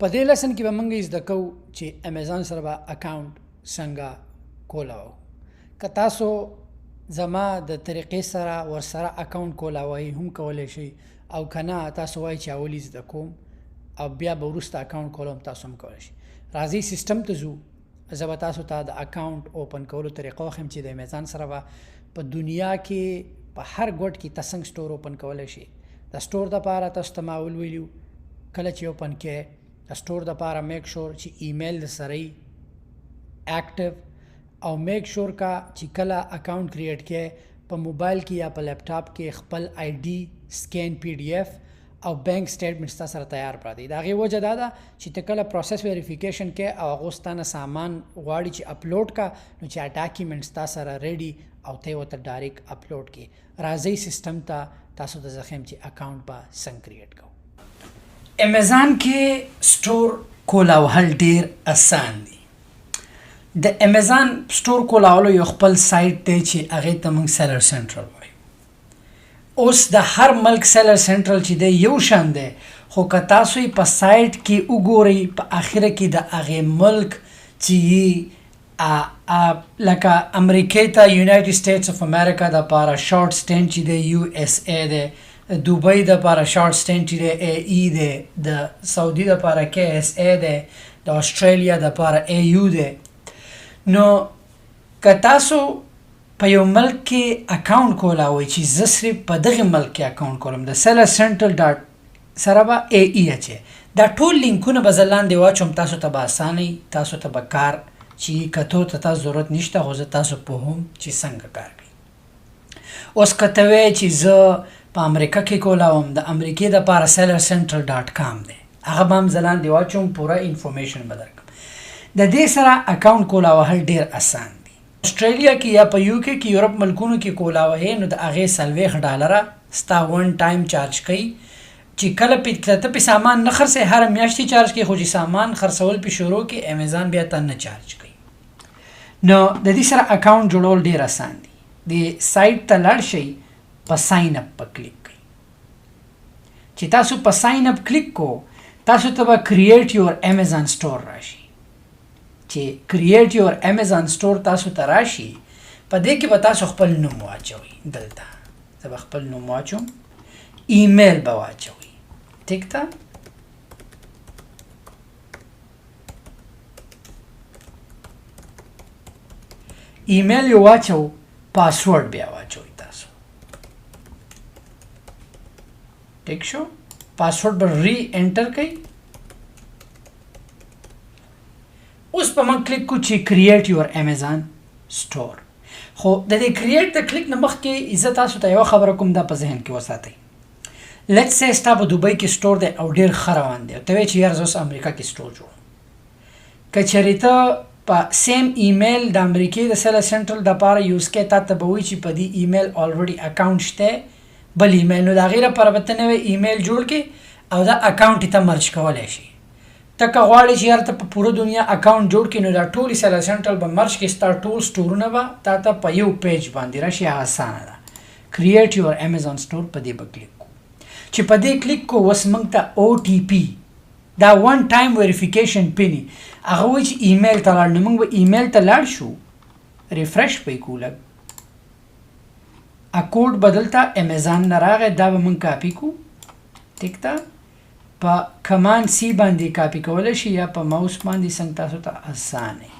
په دې لسن کې به موږ زده کوو چې امازون سره به اکاونټ څنګه کولاو. که تاسو زما د طریقې سره ورسره اکاونټ کولاوئ هم کولی شئ، او که نه تاسو وایئ چې اول زده کوم او بیا به وروسته اکاونټ کولم، تاسو هم کولی شئ. راځئ سیسټم ته ځو. زه به تاسو ته د اکاونټ اوپن کولو طریقه وښیم چې د امازون سره به په دنیا کې په هر ګوټ کې تاسو څنګه سټور اوپن کولی شئ. د سټور دپاره تاسو ته ما ویلي کله چې اوپن کې د سټور دپاره میک شور چې ایمیل د سره اکټیو، او میک شور کا چې کله اکاونټ کریټ کې په موبایل کې یا په لیپټاپ کې خپل آی ډي سکین پی ډي ایف او بینک سټیټمنټس تا سره تیار پراته دي. د هغې وجه دا ده چې ته کله پروسس ویریفیکیشن کې او هغو ستانه سامان غواړي چې اپلوډ کا، نو چې ډاکیومنټس تا سره ریډي او ته یې ورته ډایرکټ اپلوډ کړي. راځئ سیسټم ته تاسو ته زه ښیم چې اکاونټ به څنګه کریټ کوو. امازون کې سټور کولاوهل ډېر اسان دي. د امازون سټور کولولو یو خپل سایټ دی چې هغې ته موږ سیلر سنټرل وایو. اوس د هر ملک سیلر سنټرل چې دی یو شان دی، خو که تاسو یې په سایټ کې وګورئ په اخره کې د هغې ملک چې لکه امریکې ته یونایټډ سټیټس اف امریکا دپاره شارټ سټینډ چې دی یو اس ای دی، دوبۍ دپاره شارټ سټینډ چې دی ای ای دی، د سعودي دپاره کې اس ای دی، د استرالیا دپاره ای یو دی. نو که تاسو په یو ملک کې اکاونټ کولاوئ چې زه صرف په دغه ملک کې اکاونټ کولم، د سیلر سنټرل ډاټ سره به ای ای اچئ. دا ټول لینکونه به زه لاندې واچوم، تاسو ته به اسانه تاسو ته به کار چې کتو ته تاسو ضرورت نشته، خو زه تاسو پوهوم چې څنګه کار کوي. اوس که ته وایې چې زه په امریکا کې کولاوم، د امریکې دپاره سیلر سنټرل ډاټ کام دی، هغه به هم زه لاندې واچوم، پوره انفارمیشن به درکړم. د دې سره اکاونټ کولاوهل ډېر اسان دی. استرالیا کې یا په یو کې یورپ ملکونو کې کولاوهې، نو د هغې $40 ستا ون ټایم چارج کوي، چې کله ته پې سامان نه خرڅوې هره میاشت یې چارج کوي، خو چې سامان خرڅول پې شروع کړي امازون بیا ته نه چارج کوي. نو د دې سره اکاونټ جوړول ډېر اسان دی. د سایټ ته لاړ شئ، په ساین اپ په کلیک کوئ. چې تاسو په ساین اپ کلیک کو، تاسو ته به کریټ یور امازون سټور راشي. چې کریټ یور امازون سټور تاسو ته راشي، په دې کې به تاسو خپل نوم واچوئ. دلته زه به خپل نوم واچوم، ایمیل به واچوئ. ټیک ده؟ ایمیل یې واچو، پاسورډ بیا واچوئ تاسو. ټیک شو؟ پاسورډ به ری انټر کوئ. اوس په من کلیک کو چې کریټ یور امازون سټور. خو د دې کریټ د کلیک نه مخکې زه تاسو ته یوه خبره کوم، دا په ذهن کې وساتئ. لیټس سی ستا په دوبۍ کې سټور دی او ډېر ښه روان دی، او ته وایې چې یاره زه اوس امریکا کې سټور جوړوم. که چېرې ته په سیم ایمیل د امریکې د سیلر سنټرل دپاره یوز کوې، تا ته به وایي چې په دې ایمیل الریډي اکاونټ شته بل ایمیل، نو د هغې لپاره به ته نوی ایمیل جوړ کړې او دا اکاونټ یې ته مرج کولی شي. ته که غواړې چې یاره ته په پوره دنیا اکاونټ جوړ کړې، نو دا ټول سیلر سنټرل به مرج کړي، ستا ټول سټورونه به تا ته په یو پیج باندې راشي. هغه اسانه ده. کریټ یور امازون سټور په دې به کلیک کو. چې په دې کلیک کو، اوس موږ ته او ټي پي، دا ون ټایم ویریفیکیشن پین، هغه وایي چې ایمیل ته لاړ. نو موږ به ایمیل ته لاړ شو، ریفرش به یې کړو لږ، کوډ به دلته امازون نه راغی، دا به موږ کاپي کړو. ټیک ده؟ په کمان سی باندې کاپي کولی شي یا په ماوس باندې، څنګه تاسو ته اسانه.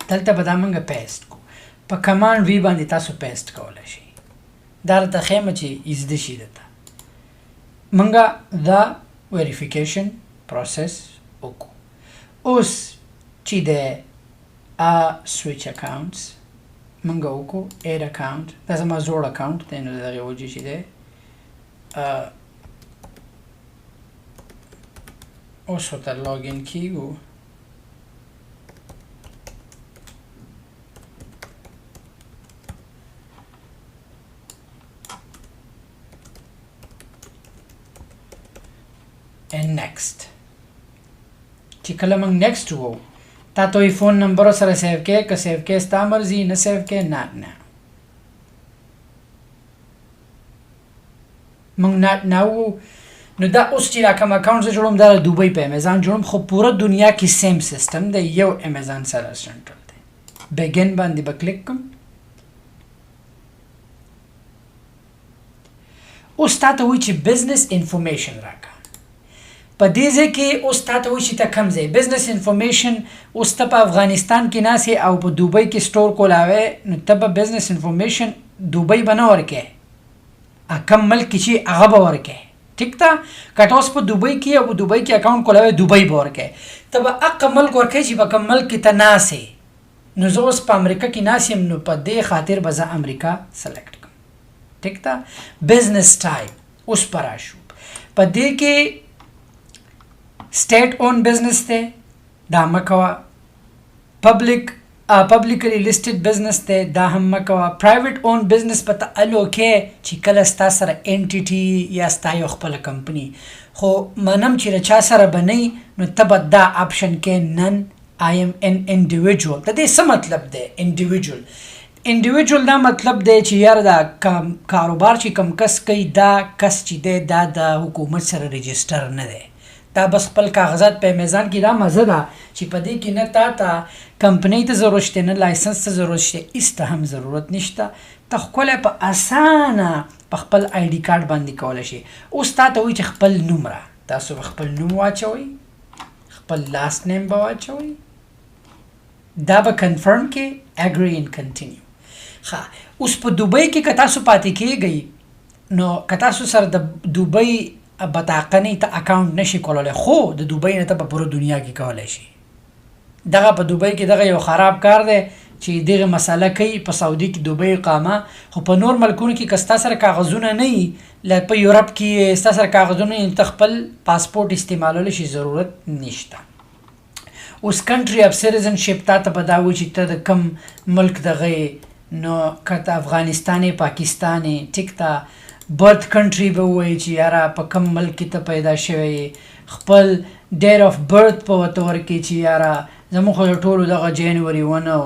دلته به دا موږ پیسټ کو، په کمان وی باندې تاسو پیسټ کولی شئ. دا راته ښیم چې زده شي درته. موږ دا ویریفیکیشن پروسس وکړو. اوس چې د سویچ اکاونټس موږ وکړو، ایډ اکاونټ، دا زما زوړ اکاونټ دی، نو د هغې وجې چې دی اوس ورته لاګین کیږو. and next. چې کله موږ next وو، تا ته وایي فون نمبر سره سیو کې، که سیو کې ستا مرضي، نه سیو کې نه. موږ نه وو نو دا اوس چې را کوم اکاونټ زه جوړوم دا دوبۍ په امازون جوړوم خو پوره دنیا کې سیم سیستم دی یو امازون سیلر سنټر دی بیګن باندې به کلیک کوم اوس تا ته وایي چې بزنس انفارمیشن راکړه په دې ځای کې اوس تا ته وایي چې ته کوم ځای بزنس انفارمیشن اوس ته په افغانستان کې ناسې او په دوبۍ کې سټور کولاوې نو ته به بزنس انفارمیشن دوبۍ به نه ورکې کم ملک چې هغه به ورکې ٹھیک تا کته اوس په دوبۍ کې او په دوبۍ کې اکاونټ کولاوې دوبۍ به ورکې ته به هغه ملک ورکې چې په کوم ملک کې ته ناسې نو زه اوس په امریکا کې ناست یم نو په دې خاطر به زه امریکا سلیکټ کړم ٹھیک تا بزنس ټایپ اوس پر راشو په دې کې سټیټ اون بزنس دی دا مه کوه پبلیکلی لیسټډ بزنس دی دا هم مه کوه پرایویټ اون بزنس په ته الوکې چې کله ستا سره انټیټي یا ستا یو خپله کمپني خو منم چې له چا سره به نه نو ته به دا آپشن کې نن آی ایم ان انډیویجول د دې څه مطلب دی انډیویجول دا مطلب دی چې یاره دا کاروبار چې کم کس کوي دا کس چې دی دا د حکومت سره رجسټر نه دی دا بس خپل کاغذات په امازون کې دا مزه ده چې په دې کې نه تا ته کمپنۍ ته ضرورت شته نه لایسنس ته ضرورت شته هېڅ ته هم ضرورت نشته ته ښکلی په اسانه په خپل آی ډي کارډ باندې کولی شي اوس تا ته وایي چې خپل نوم را تاسو به خپل نوم واچوئ خپل لاست نیم به واچوئ دا به کنفرم کې اګري ان کنټینیو ښه اوس په دوبۍ کې که تاسو پاتې کېږئ نو که تاسو سره د دوبۍ بطاقه نه ته اکاونټ نشي کولی خو د دوبۍ نه ته په پوره دنیا کې کولی شي دغه په دوبۍ کې دغه یو خراب کار دی چې دغه مسله کوي په سعودي کې دوبۍ اقامه خو په نور ملکونو کې که ستا سره کاغذونه نه وي لکه په یورپ کې ستا سره کاغذونه نه ته خپل پاسپورټ استعمالولی شي ضرورت نشته اوس کنټري اف سټیزنشپ تا ته به دا وایي چې ته د کم ملک دغه نو که ته افغانستان پاکستان ټیک ته برث کنټري به ووایي چې یاره په کم ملک کې ته پیدا شوی خپل ډیر اف برث په ورته ورکړي چې یاره زموږ خو د ټولو دغه جنوري 1 او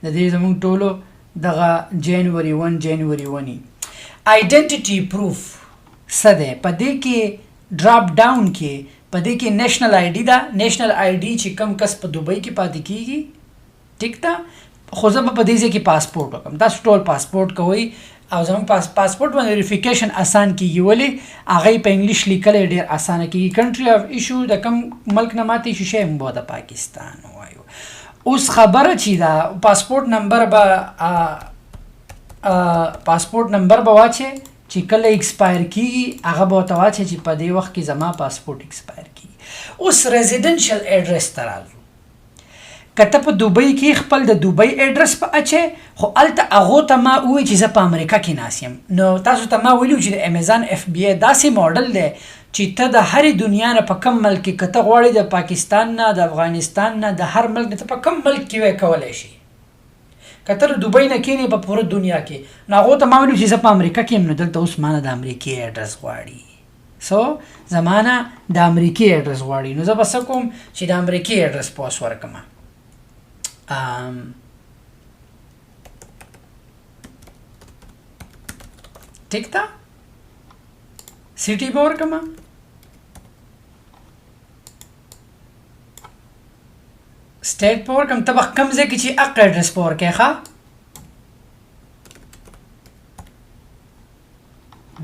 د دې زموږ ټولو دغه جنوري 1 جنوري 1 آیډنټیټي پروف څه دی په دې کې ډراپ ډاون کې په دې کې نیشنل آی ډي ده نیشنل آی ډي چې کم کس په دوبۍ کې پاتې کېږي ټیک ده خو زه به په دې ځای کې پاسپورټ وکړم تاسو ټول پاسپورټ کوئ او زموږ پاسپورټ باندې ویریفیکیشن اسان کېږي ولې هغه په انګلیش لیکلی ډېر اسانه کېږي کنټري اف ایشو د کم ملک نه ماته ایشو شی موږ د پاکستان وایو اوس خبره چې دا پاسپورټ نمبر به واچې چې کله ایکسپایر کېږي هغه به ورته واچې چې په دې وخت کې زما پاسپورټ ایکسپایر کېږي اوس ریزیډنشل ایډرس ته راځو که ته په دوبۍ کې خپل د دوبۍ ایډرس په اچې خو هلته هغو ته ما ووایي چې زه په امریکا کې ناست یم نو تاسو ته ما ویلي چې د امازون اف بی ای داسې موډل دی چې ته د هرې دنیا نه په کم ملک کې که ته غواړې د پاکستان نه د افغانستان نه د هر ملک نه ته په کم ملک کې وی کولی شي که ته د دوبۍ نه کښېنې په پوره دنیا کې نو هغو ته ما ویلي چې زه په امریکا کې یم نو دلته اوس ما نه د امریکې ایډرس غواړي سو زما نه د امریکې ایډرس غواړي نو زه به څه کوم چې د امریکې ایډرس په اوس ورکړم ٹھیک تا سٹی به ورکړم سټیټ به ورکړم ته به کوم ځای کې چې حق ایډرس به ورکړې ښه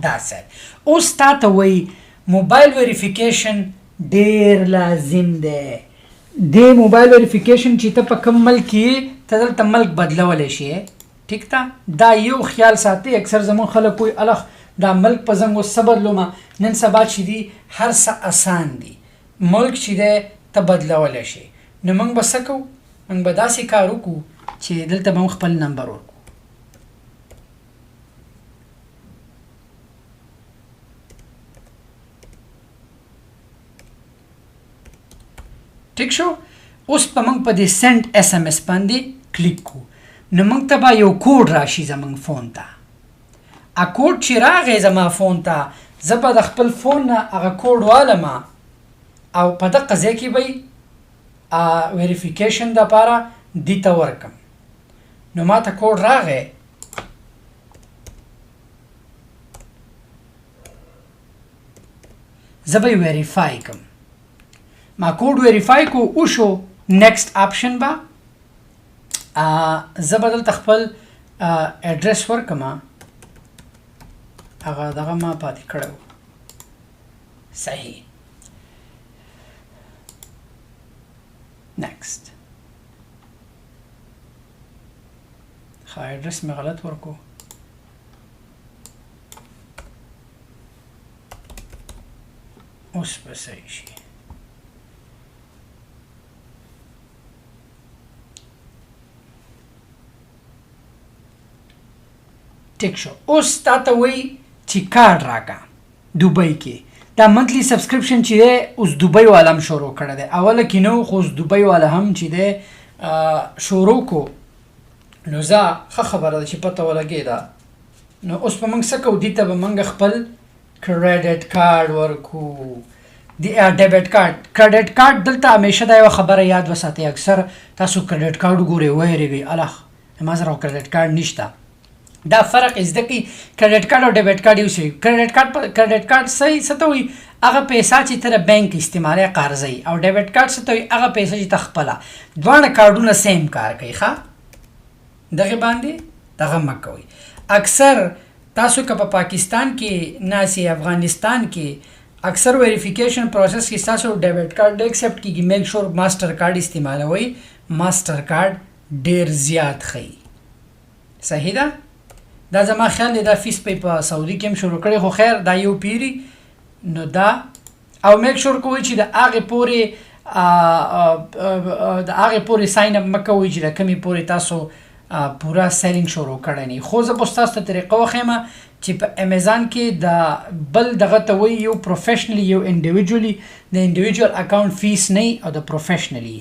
دا سر اوس تا ته وایي موبایل ویریفیکیشن ډېر لازم دی د موبایل ویریفیکیشن چې ته په کوم ملک کې ته دلته ملک بدلولی شي ټیک تا دا یو خیال ساتي اکثر زموږ خلک وایي الخ دا ملک په زنګ اوس څه بدلومه نن سبا چې دي هر څه اسان دي ملک چې دی ته بدلولی شي نو موږ به څه کوو موږ به داسې کار وکړو چې دلته به موږ خپل نمبر ورکړو ټیک شو اوس به موږ په دې سینډ ایس ایم ایس باندې کلیک کوو نو موږ ته به یو کوډ راشي زموږ فون ته کوډ چې راغی زما فون ته زه به د خپل فون نه هغه کوډ والم او په دغه ځای کې به ویریفیکیشن دپاره دې ته ورکم نو ما ته کوډ راغی زه به ویریفای کم ما کوډ ویریفای کو وشو نیکسټ آپشن به زه به دلته خپل اډرس ورکم هغه دغه ما پاتې کړی و صحیح نیکسټ ښه اډرس مې غلط ورکو اوس به صحیح شي ټیک شو اوس تا ته وایي چې کارډ راکړه دوبۍ کې دا منتلی سبسکرپشن چې دی اوس دوبۍ والا هم شروع کړی دی اوله کې نه خو اوس دوبۍ والا هم چې دی شروع کو نو زه ښه خبره ده چې پته ولګېده نو اوس به موږ څه کوو دې ته به موږ خپل کریډټ کارډ ورکو ډیبټ کارډ کریډټ کارډ دلته همیشه دا یوه خبره یاد وساتئ اکثر تاسو کریډټ کارډ وګورئ ویرېږئ الله ما سره کریډټ کارډ نشته دا فرق زده کی کریډټ کارت او ډیبټ کارت یو شی کریډټ کارت صحیح څه ته وایي هغه پیسې چې ته بانک استعمالوي قرضې او ډیبټ کارت څه ته وایي هغه پیسې چې ته خپله دواړه کارډونه سیم کار کوي ښه دغه باندې دغه مه کوئ اکثر تاسو که په پاکستان کې ناسي افغانستان کې اکثر ویریفیکیشن پروسس کې تاسو ډیبټ کارت ایکسپټ کیږي میک شور ماسټر کارت استعمالوي ماسټر کارت ډیر زیات ښیي صحیح ده دا زما خیال دی دا فیس په سعودي کې هم شروع کړی خو خیر دا یو پیری نو دا او میک شور کوئ چې د هغې پورې ساین اپ مه کوئ چې د کمې پورې تاسو پوره سیلینګ شروع کړی نه خو زه به ستاسو ته طریقه وښیم چې په امازون کې د بل دغه ته وایي یو پروفیشنلی یو انډیویجولي د انډیویجول اکاونټ فیس نه او د پروفیشنلی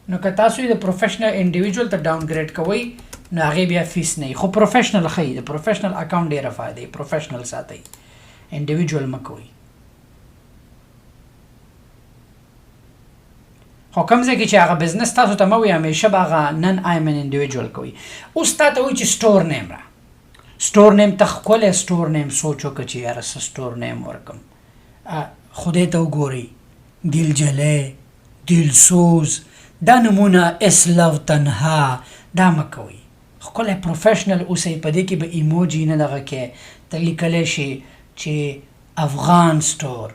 نو که تاسو یې د پروفیشنل انډیویجول ته ډاون ګریډ کوئ نو هغې بیا فیس نه خو پروفیشنل ښیي د پروفیشنل اکاونټ ډېره فایده پروفیشنل ساتئ انډیویجول مه کوئ خو کوم ځای کې چې هغه بزنس تاسو ته مه وایي همیشه به هغه نن آیم ان انډیویجول کوئ اوس تا ته وایي چې سټور نیم را سټور نیم ته ښکلی سټور نیم سوچ وکړه چې یاره څه سټور نیم ورکړم خدای ته وګورئ دلجلی دلسوز دا نمونه اسلو تنها دا مه کوئ ښکلی پروفیشنل اوسئ په دې کې به ایموجي نه دغه کې ته لیکلی شي چې افغان سټور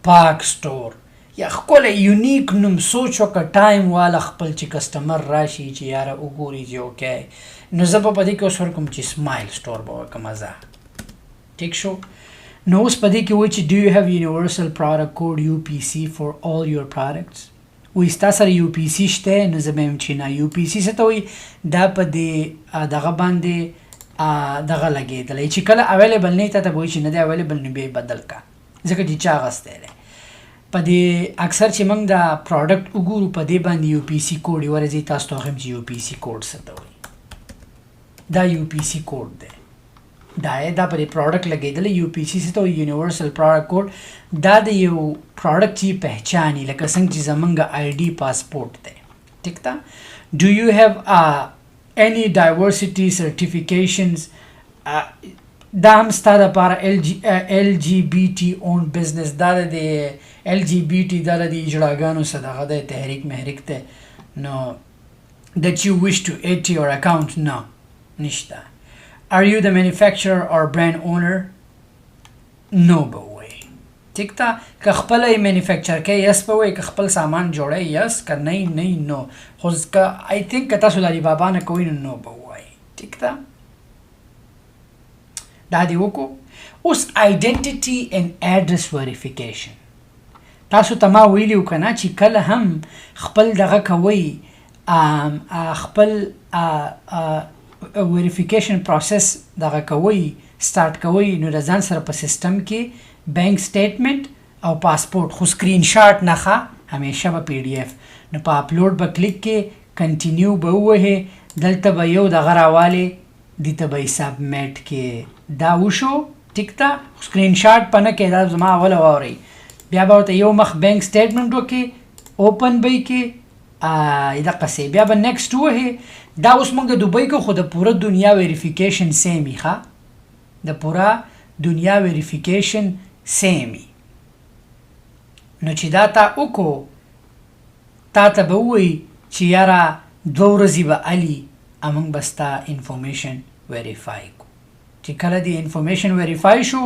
پاک سټور یا ښکلی یونیک نوم سوچ وکړه ټایم والا خپل چې کسټمر راشي چې یاره وګوري چې اوکی نو زه به په دې کې اوس ورکوم چې سمایل سټور به ورکړم زه ټیک شو نو اوس په دې کې وایي چې ډو یو هیو یونیورسل پروډکټ کوډ یو پی سی فور آل یور پروډکټس وایي ستا سره یو پی سی شته نو زه به یم چې نه یو پی سی څه ته وایي دا په دې دغه باندې دغه لګېدلی چې کله اویلیبل نه وي تا ته به وایي چې نه دی اویلیبل نو بیا یې بدل کا ځکه چې چا اخیستی دی په دې اکثر چې موږ دا پروډکټ وګورو په دې باندې یو پی سی کوډ یې ورځي تاسو ته وښیم چې یو پی سی کوډ څه ته وایي دا یو پی سی کوډ دی دا په دې پروډکټ لګېدلی یو پی سی څه ته وایي یونیورسل پروډکټ کوډ دا د یو پروډکټ چې پہچاني لکه څنګه چې زمونږ آی ډي پاسپورټ دی ټیک ده ډو یو هیو any diversity certifications دا هم ستا دپاره LGBT owned business دا د LGBT دا د اجراګانو څه دغه دی تحریک محریک دی نو that you wish to add to your account no نشته are you the manufacturer or brand owner no به وایي ټیک ده که خپله یې مینیفیکچر کوئ یس به وایي که خپل سامان جوړئ یس که نه نو خو که آی تھنک که تاسو د علی بابا نه کوئ نو به وایي ټیک ده دا دې وکړو اوس آیډنټیټي اینډ ایډرس ویریفیکیشن تاسو ته ما ویلي وو که نه چې کله هم خپل دغه کوئ خپل ویریفیکیشن پروسس دغه کوئ سټارټ کوئ نو د ځان سره په سیسټم کې بینک سټیټمنټ او پاسپورټ خو سکرین شاټ نه ښه همیشه به پی ډي اف نو په اپلوډ به کلیک کې کنټینیو به ووهې دلته به یو دغه راوالې دې ته به یې سبمیټ کې دا وشو ټیک ده سکرین شاټ په نه کې دا زما اوله واورئ بیا به ورته یو مخ بینک سټیټمنټ وکړې اوپن به یې کې دقسې بیا به نیکسټ ووهې دا اوس موږ د دوبۍ کې خو د پوره دنیا ویریفیکیشن سیم وي ښه د پوره دنیا ویریفیکیشن سیم وي نو چې دا تا وکړو تا ته به ووایي چې یاره 2 ورځې به علي امونږ به ستا انفارمیشن ویریفای کو چې کله د انفارمیشن ویریفای شو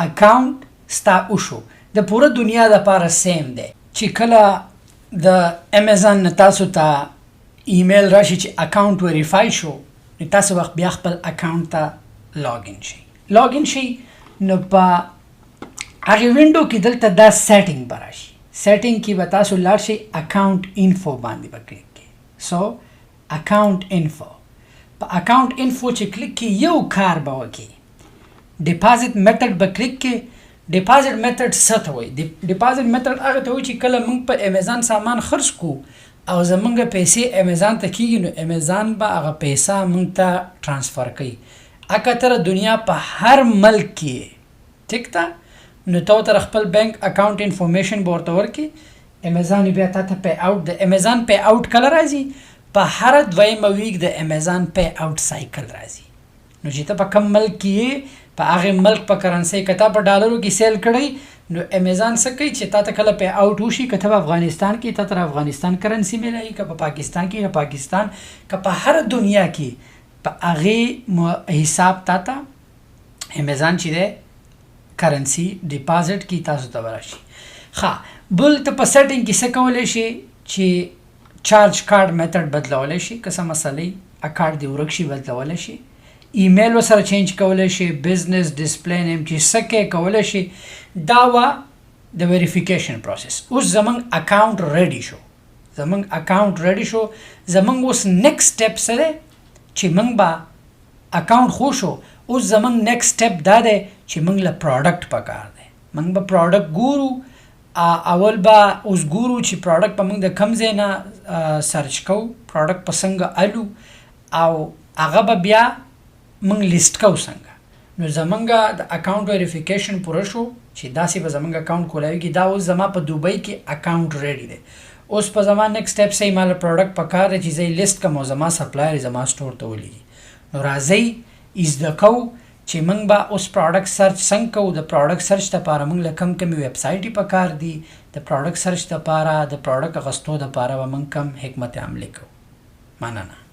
اکاونټ ستا وشو د پوره دنیا دپاره سیم دی چې کله د امازون نه تاسو ته ایمیل راشي چې اکاونټ ویریفای شو نو تاسو وخت بیا خپل اکاونټ ته لاګین شي نو په هغې وینډو کې دلته دا سیټینګ به راشي سیټینګ کې به تاسو لاړ شئ اکاونټ انفو باندې به کلیک کړئ سو اکاونټ انفو په اکاونټ انفو چې کلیک کړئ یو کار به وکړي ډیپازټ میتھډ به کلیک کړئ ډیپازټ میتھډ څه ته وایي ډیپازټ میتھډ هغه ته وایي چې کله موږ په امازون سامان خرڅ کړو او زمونږ پیسې امازون ته کېږي نو امازون به هغه پیسه موږ ته ټرانسفر کوي اکثره دنیا په هر ملک کې ټیک ده نو تو تر خپل بینک اکاونټ انفارمیشن به ورته ورکړي امازون بیا تا ته پی اوټ د امازون پی اوټ کله راځي په هر دویمه ویک د امازون پی اوټ سایکل راځي نو چې ته په کوم ملک کې په هغې ملک په کرنسۍ که تا په ډالرو کې سیل کړی نو امازون څه کوي چې تا ته کله پی اوټ وشي که ته په افغانستان کې تا ته افغانستان کرنسي میلایي که په پاکستان کې پاکستان که په هر دنیا کې په هغې حساب تا ته امازون چې دی کرنسی ډیپازټ کی تاسو ته ورشي ښه بل ته په سیټینګ کې څه کولی شي چې چارج کارډ میتھډ بدلولی شي که څه مسئلې کارډ دې ورک شي بدلولی شي ایمیل ورسره چینج کولی شي بزنس ډسپلی نیم چې څه کې کولی شي دا وه د ویریفیکیشن پروسس اوس زمونږ اکاونټ ریډي شو زمونږ اوس نیکسټ سټیپ څه دی چې موږ به اکاونټ خو شو اوس زمونږ نیکسټ سټیپ دا دی چې موږ له پروډکټ پکار دی موږ به پروډکټ ګورو اول به اوس ګورو چې پروډکټ به موږ د کوم ځای نه سرچ کوو پروډکټ په څنګه الو او هغه به بیا موږ لیست کوو څنګه نو زمونږ د اکاونټ ویریفیکیشن پوره شو چې داسې به زمونږ اکاونټ کولاوي دا اوس زما په دوبۍ کې اکاونټ ریډي دی اوس په زما نیکسټ سټیپ صحیح ما له پروډکټ پکار دی چې زه یې لیست کړم او زما سپلایر زما سټور ته ولیږي نو راځئ زده کوو چې موږ به اوس پروډکټ سرچ څنګه کوو د پروډکټ سرچ دپاره موږ له کمې ویب سایټې پکار دي د پروډکټ سرچ دپاره د پروډکټ اخیستو دپاره به موږ کم حکمت عملي کوو مننه